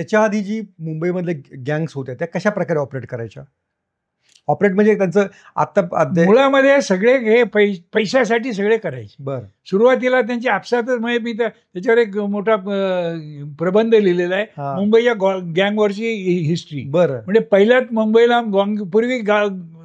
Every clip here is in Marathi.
त्याच्या आधी जी मुंबईमधले गँग्स होत्या त्या कशा प्रकारे ऑपरेट करायच्या? ऑपरेट म्हणजे त्यांचं आता मुळामध्ये सगळे हे पैशासाठी सगळे करायचे. बरं. सुरुवातीला त्यांची आपसातच, म्हणजे मी त्याच्यावर एक मोठा प्रबंध लिहिलेला आहे, मुंबईच्या गँगवरची हिस्ट्री. बरं. म्हणजे पहिल्याच मुंबईला पूर्वी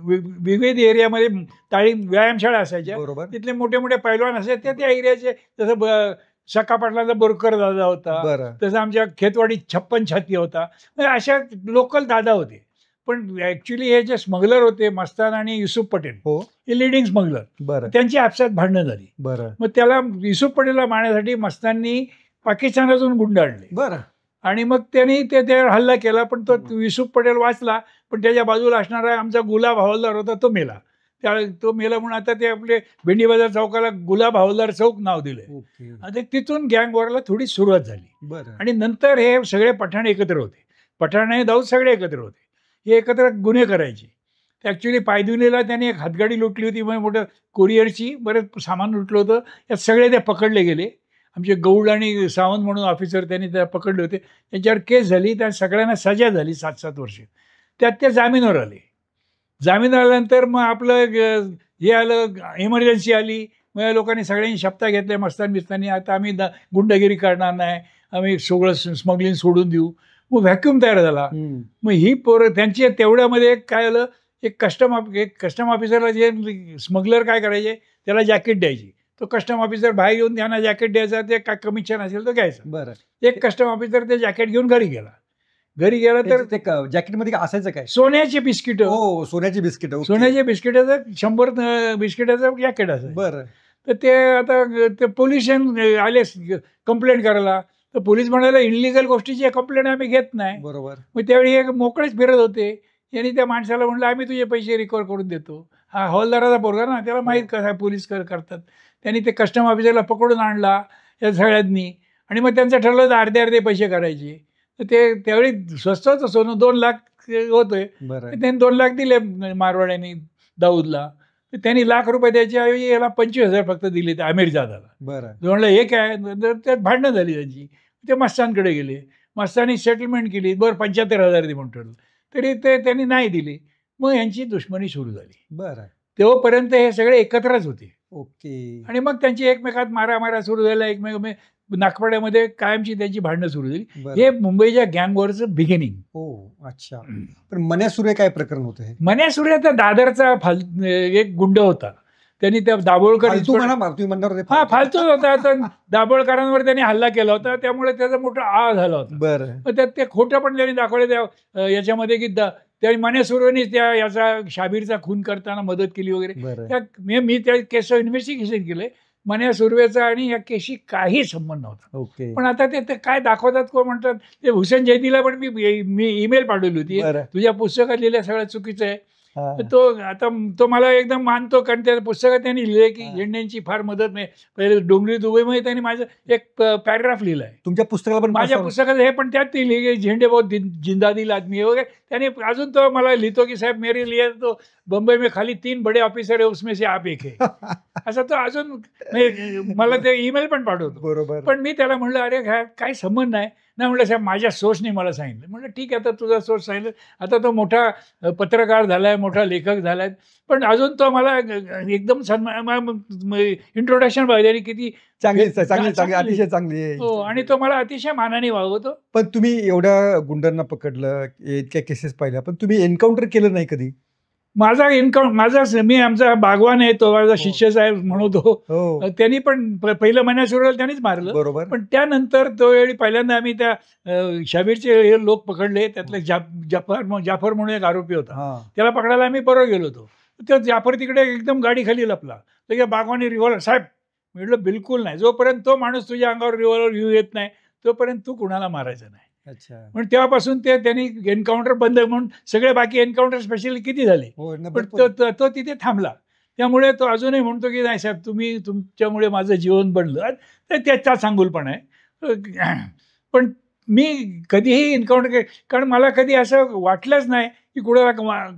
विविध एरियामध्ये व्यायामशाळा असायच्या, बरोबर. तिथले मोठे मोठे पैलवान असायचे, त्या एरियाचे. जसं सखा पाटलांचा बोरकर दादा होता, तसं आमच्या खेतवाडीत 56 छाती होता. अशा लोकल दादा होते. पण ऍक्च्युली हे जे स्मगलर होते, मस्तान आणि युसुफ पटेल, हे लिडिंग स्मगलर, त्यांची आपसात भांडणं झाली. मग त्याला युसुफ पटेलला मारण्यासाठी मस्ताननी पाकिस्तानातून गुंड आणले. बरं. आणि मग त्यांनी त्यावर हल्ला केला, पण तो युसुफ पटेल वाचला. पण त्याच्या बाजूला असणारा आमचा गुलाब हवालदार होता, तो मेला. तो मेला म्हणून आता ते आपले भेंडी बाजार चौकाला गुलाब हवालदार चौक नाव दिलंय. आता तिथून गँग वॉरला थोडी सुरुवात झाली. आणि नंतर हे सगळे पठाण एकत्र होते, पठाण आणि दाऊद सगळे एकत्र होते. हे एकत्र गुन्हे करायचे. ॲक्च्युली पायदुनीला त्यांनी एक हातगाडी लुटली होती, म्हणजे मोठं कुरिअरची, बरेच सामान लुटलं होतं. यात सगळे ते पकडले गेले. आमचे गौड आणि सावंत म्हणून ऑफिसर, त्यांनी त्याला पकडले होते. त्यांच्यावर केस झाली, त्या सगळ्यांना सजा झाली 7-7 वर्ष. त्यात ते जामीनवर आले. जामीन आल्यानंतर मग आपलं हे आलं, इमर्जन्सी आली. मग या लोकांनी सगळ्यांनी शपथा घेतल्या, मस्तान बिस्तानी, आता आम्ही गुंडगिरी करणार नाही, आम्ही सगळं स्मगलिंग सोडून देऊ. मग व्हॅक्यूम तयार झाला. मग ही पोरं त्यांची तेवढ्यामध्ये काय आलं, एक कस्टम ऑफिसरला, जे स्मगलर काय करायचे, त्याला जॅकेट द्यायची. तो कस्टम ऑफिसर बाहेर येऊन त्यांना जॅकेट द्यायचा, ते काय कमिशन असेल तो घ्यायचं. बरं. एक कस्टम ऑफिसर ते जॅकेट घेऊन घरी गेला. तर ते जॅकेटमध्ये असायचं काय? सोन्याची बिस्किट. सोन्याची बिस्किट. सोन्याच्या बिस्किटाचं 100 बिस्किटाचं जॅकेट असं. बरं. तर ते आता ते पोलीस आले कंप्लेंट करायला. तर पोलीस म्हणाले, इनलिगल गोष्टीची कंप्लेंट आम्ही घेत नाही. बरोबर. मग त्यावेळी हे मोकळेच फिरत होते. यांनी त्या माणसाला म्हणलं, आम्ही तुझे पैसे रिकवर करून देतो. हा हवालदाराचा पोरगा ना, त्याला माहीत कसं पोलीस करतात. त्यांनी ते कस्टम ऑफिसरला पकडून आणला या सगळ्यांनी. आणि मग त्यांचं ठरलं तर अर्धे पैसे करायचे. तर ते त्यावेळी स्वस्त होतं सोनं, 2 लाख होतोय. त्यांनी 2 लाख दिले मारवाड्यांनी दाऊदला. तर त्यांनी ₹1,00,000 द्यायच्या ऐवजी याला 25,000 फक्त दिले, त्या अमीरजादाला. म्हणलं हे काय, त्यात भांडणं झाली त्यांची. ते मस्तानकडे गेले, मस्तानी सेटलमेंट केली, बरं 75,000 दे म्हणून. तरी ते त्यांनी नाही दिले. मग यांची दुश्मनी सुरू झाली. तेव्हापर्यंत हे सगळे एकत्रच होते. ओके. आणि मग त्यांची एकमेकात मारामारा सुरू झाल्या, एकमेक नागपाड्यामध्ये कायमची त्यांची भांडणं सुरू झाली. हे मुंबईच्या गँग वॉरचं बिगिनिंग. अच्छा. पण मन्या सुर्वे काय प्रकरण होतं? मन्या सुर्वे तर दादरचा एक गुंड होता. त्यांनी त्या दाभोळकर, फालतू होता, तर दाभोळकरांवर त्यांनी हल्ला केला होता. त्यामुळे त्याचा मोठा आळ झाला होता. बरं. त्यात ते खोटं पण त्यांनी दाखवले त्या याच्यामध्ये, की त्या मन्या सुर्वेनीच त्या याचा शाबीरचा खून करताना मदत केली वगैरे. मी त्या केसचं इन्व्हेस्टिगेशन केलंय. मन्या सुर्वेचा आणि या केशी काही संबंध नव्हता. पण आता ते काय दाखवतात, कोण म्हणतात, ते हुसेन जयतीला पण मी ईमेल पाठवली होती, तुझ्या पुस्तकात लिहिलं सगळं चुकीचं आहे. तो मला एकदम मानतो, कारण त्या पुस्तकात त्यांनी लिहिले की झेंडेंची फार मदत नाही. पहिले डोंगरी दुबईमध्ये त्यांनी माझं एक पॅराग्राफ लिहिलाय. तुमच्या पुस्तकाला पण? माझ्या पुस्तकात हे पण त्यात ते लिहिले, झेंडे बहुत जिंदा दिल आदमी वगैरे. त्याने अजून तो मला लिहितो की साहेब मेरे लिए तो बंबई में खाली 3 बड़े ऑफिसर है, उसमें से आप एक है. असं तो अजून मला ते ईमेल पण पाठवतो. बरोबर. पण मी त्याला म्हणलं, अरे काय संबंध नाही. म्हणलं साहेब माझ्या सोर्सने मला सांगितलं. म्हणलं ठीक आहे, आता तुझा सोर्स सांगितलं. आता तो मोठा पत्रकार झालाय, मोठा लेखक झालाय, पण अजून तो मला एकदम इंट्रोडक्शन पाहिजे, किती चांगली अतिशय चांगली आहे. हो, आणि तो मला अतिशय मानाने वागवतो. पण तुम्ही एवढ्या गुंडांना पकडलं, इतक्या केसेस पाहिल्या, पण तुम्ही एन्काउंटर केलं नाही कधी? मी आमचा बागवान आहे, तो माझा शिष्य साहेब म्हणतो. त्यांनी पण पहिलं मन्या सुर्वेला त्यांनीच मारलं. बरोबर. पण त्यानंतर तो वेळी पहिल्यांदा आम्ही त्या शाबीरचे हे लोक पकडले. त्यातले जाफर म्हणून एक आरोपी होता, त्याला पकडायला आम्ही बरोबर गेलो होतो. तो जाफर तिकडे एकदम गाडी खाली लपला. तर बागवानी रिव्हॉल्वर, साहेब म्हटलं बिलकुल नाही, जोपर्यंत तो माणूस तुझ्या अंगावर रिव्हॉल्वर घेऊ येत नाही तोपर्यंत तू कुणाला मारायचं नाही. पण तेव्हापासून त्यांनी एन्काउंटर बंद, म्हणून सगळे बाकी एन्काउंटर स्पेशली किती झाले, पण तो तिथे थांबला. त्यामुळे तो अजूनही म्हणतो की नाही साहेब, तुम्ही तुमच्यामुळे माझं जीवन बनलं. तर त्याचा सांगूलपण आहे. पण मी कधीही एन्काउंटर कारण मला कधी असं वाटलंच नाही की कुणाला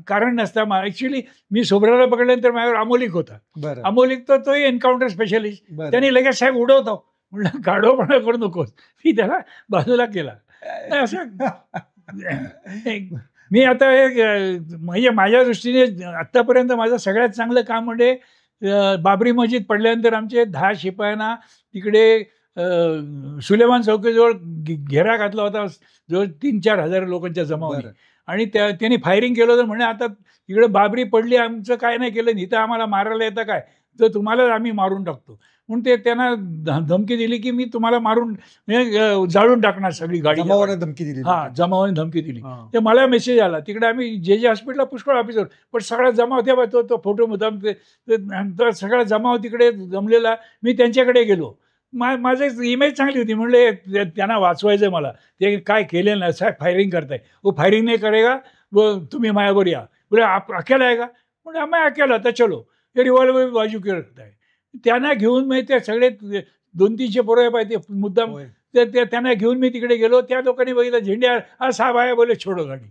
कारण नसतं. ॲक्च्युली मी सोबराला पकडल्यानंतर माझ्यावर अमोलिक होता. अमोलिक तोही एन्काउंटर स्पेशलिस्ट. त्यांनी लगेच साहेब उडवतो. म्हणलं गाढवपणा करू नकोस. मी त्याला बाजूला केला. नाही, असं मी आता म्हणजे माझ्या दृष्टीने आत्तापर्यंत माझं सगळ्यात चांगलं काम म्हणजे बाबरी मस्जिद पडल्यानंतर आमचे 10 शिपायांना तिकडे सुलेमान चौकीजवळ घेरा घातला होता, जवळ 3-4 हजार लोकांच्या जमावाने. आणि त्यांनी फायरिंग केलं होतं. म्हणे आता तिकडे बाबरी पडली, आमचं काय नाही केलं, इथं आम्हाला मारायला येतं काय, तर तुम्हाला आम्ही मारून टाकतो. म्हणून ते त्यांना धमकी दिली की मी तुम्हाला मारून जाळून टाकणार सगळी गाडी. धमकी दिली. हां, जमावाने धमकी दिली. ते मला मेसेज आला. तिकडे आम्ही जे हॉस्पिटलला पुष्कळ ऑफिसर, पण सगळा जमाव तेव्हा तो फोटो मुद्दाम नंतर सगळा जमाव तिकडे जमलेला. मी त्यांच्याकडे गेलो. माझं इमेज चांगली होती. म्हणले त्यांना वाचवायचं मला, ते काय केलेलं नाही, साहेब फायरिंग करताय. वो फायरिंग नाही करेगा, वो तुम्ही माझ्यावर या. बोले आप अकेला आहे का? म्हणजे मैं अकेला तर चलो. ते रिव्हॉल्वर बाजू के रखताय. त्यांना घेऊन मी ते सगळे 200-300 पोरं पाहिजे मुद्दाम त्यांना घेऊन मी तिकडे गेलो. त्या लोकांनी बघितलं झेंडे, हा साहेब आहे, बोले छोडो गाडी.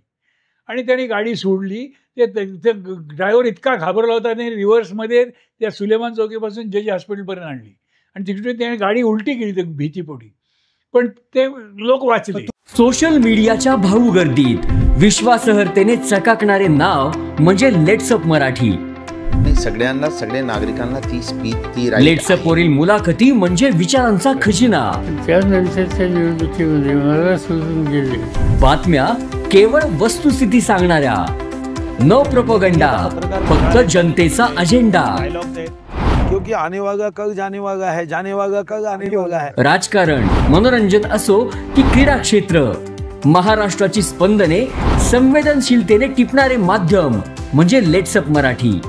आणि त्यांनी गाडी सोडली. ते ड्रायव्हर इतका घाबरला होता, आणि रिव्हर्समध्ये त्या सुलेमान चौकीपासून जे हॉस्पिटलपर्यंत आणली. आणि तिकडे त्याने गाडी उलटी केली भीतीपोटी, पण ते लोक वाचले. सोशल मीडियाच्या भाऊ गर्दीत विश्वासार्हतेने चकाकणारे नाव म्हणजे लेट्सअप मराठी. सगळ्यांना, सगळ्या नागरिकांना ती स्पीच, ती लेट्सअप वरील मुलाखती म्हणजे विचारांचा खजिना. त्यानंतरच्या निवडणुकीमध्ये मला सोडून गेले. बातम्या केवळ वस्तुस्थिती सांगणाऱ्या, न प्रोपगंडा, फक्त जनतेचा अजेंडा. क्योंकि आने वाला कल जाने वाला है, जाने वाला कल आने वाला है. राजकारण, मनोरंजन असो की क्रीडा क्षेत्र, महाराष्ट्राची स्पंदने संवेदनशीलतेने टिपणारे माध्यम म्हणजे लेट्सअप मराठी.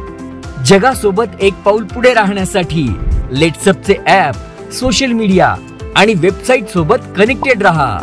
जगासोबत एक पाऊल पुढे राहण्यासाठी लेट्सअपचे ॲप, सोशल मीडिया आणि वेबसाईट सोबत कनेक्टेड रहा.